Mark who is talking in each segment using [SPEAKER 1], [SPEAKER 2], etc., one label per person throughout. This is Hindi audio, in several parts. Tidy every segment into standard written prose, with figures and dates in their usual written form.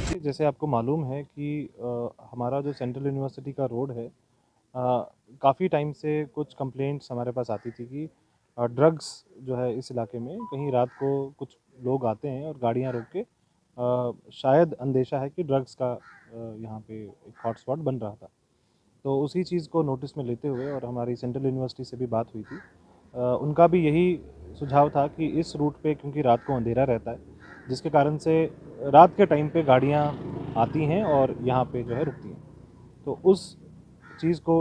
[SPEAKER 1] देखिए, जैसे आपको मालूम है कि हमारा जो सेंट्रल यूनिवर्सिटी का रोड है, काफ़ी टाइम से कुछ कंप्लेंट्स हमारे पास आती थी कि ड्रग्स जो है इस इलाके में कहीं रात को कुछ लोग आते हैं और गाड़ियां रोक के शायद अंदेशा है कि ड्रग्स का यहाँ पे एक हॉटस्पॉट बन रहा था। तो उसी चीज़ को नोटिस में लेते हुए और हमारी सेंट्रल यूनिवर्सिटी से भी बात हुई थी। उनका भी यही सुझाव था कि इस रूट पे क्योंकि रात को अंधेरा रहता है, जिसके कारण से रात के टाइम पे गाड़ियाँ आती हैं और यहाँ पे जो है रुकती हैं। तो उस चीज़ को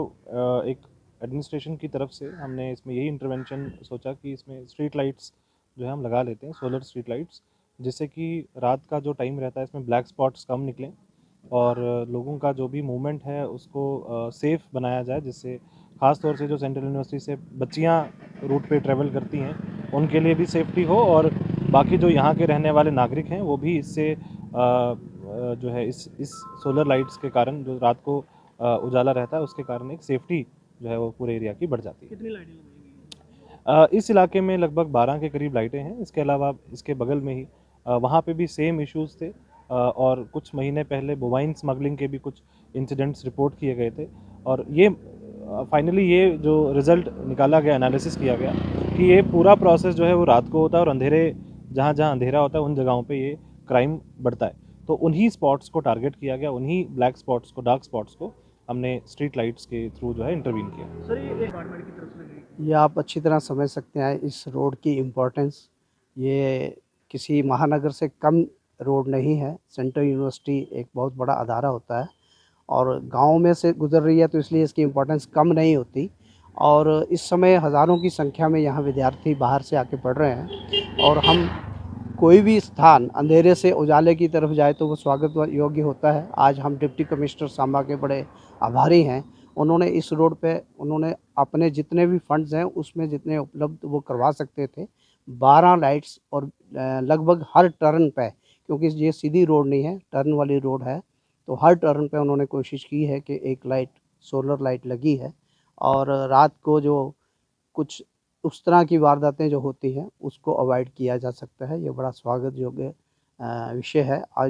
[SPEAKER 1] एक एडमिनिस्ट्रेशन की तरफ से हमने इसमें यही इंटरवेंशन सोचा कि इसमें स्ट्रीट लाइट्स जो है हम लगा लेते हैं, सोलर स्ट्रीट लाइट्स, जिससे कि रात का जो टाइम रहता है इसमें ब्लैक स्पॉट्स कम निकलें और लोगों का जो भी मूवमेंट है उसको सेफ़ बनाया जाए, जिससे ख़ास तौर से जो सेंट्रल यूनिवर्सिटी से बच्चियाँ रूट पे ट्रैवल करती हैं उनके लिए भी सेफ्टी हो और बाकी जो यहाँ के रहने वाले नागरिक हैं वो भी इससे जो है इस सोलर लाइट्स के कारण जो रात को उजाला रहता है उसके कारण एक सेफ्टी जो है वो पूरे एरिया की बढ़ जाती है।
[SPEAKER 2] कितनी लाइटें लगाई गई
[SPEAKER 1] इस इलाके में लगभग 12 के करीब लाइटें हैं। इसके अलावा इसके बगल में ही वहाँ पे भी सेम इश्यूज़ थे और कुछ महीने पहले बोवाइन स्मगलिंग के भी कुछ इंसिडेंट्स रिपोर्ट किए गए थे और ये फाइनली ये जो रिज़ल्ट निकाला गया, एनालिसिस किया गया कि ये पूरा प्रोसेस जो है वो रात को होता है और अंधेरे जहाँ-जहाँ अंधेरा होता है उन जगहों पे ये क्राइम बढ़ता है। तो उन्हीं स्पॉट्स को टारगेट किया गया, उन्हीं ब्लैक स्पॉट्स को, डार्क स्पॉट्स को हमने स्ट्रीट लाइट्स के थ्रू जो है इंटरवीन किया।
[SPEAKER 2] सर ये डिपार्टमेंट की तरफ से लगी गई।
[SPEAKER 3] ये आप अच्छी तरह समझ सकते हैं इस रोड की इम्पोर्टेंस। ये किसी महानगर से कम रोड नहीं है। सेंट्रल यूनिवर्सिटी एक बहुत बड़ा अदारा होता है और गाँव में से गुजर रही है, तो इसलिए इसकी इम्पोर्टेंस कम नहीं होती। और इस समय हज़ारों की संख्या में यहाँ विद्यार्थी बाहर से आके पढ़ रहे हैं और हम कोई भी स्थान अंधेरे से उजाले की तरफ जाए तो वो स्वागत योग्य होता है। आज हम डिप्टी कमिश्नर सांबा के बड़े आभारी हैं। उन्होंने इस रोड पे उन्होंने अपने जितने भी फंड्स हैं उसमें जितने उपलब्ध वो करवा सकते थे 12 लाइट्स और लगभग हर टर्न पे, क्योंकि ये सीधी रोड नहीं है, टर्न वाली रोड है, तो हर टर्न पे उन्होंने कोशिश की है कि एक लाइट सोलर लाइट लगी है। और रात को जो कुछ उस तरह की वारदातें जो होती हैं उसको अवॉइड किया जा सकता है। ये बड़ा स्वागत योग्य विषय है। आज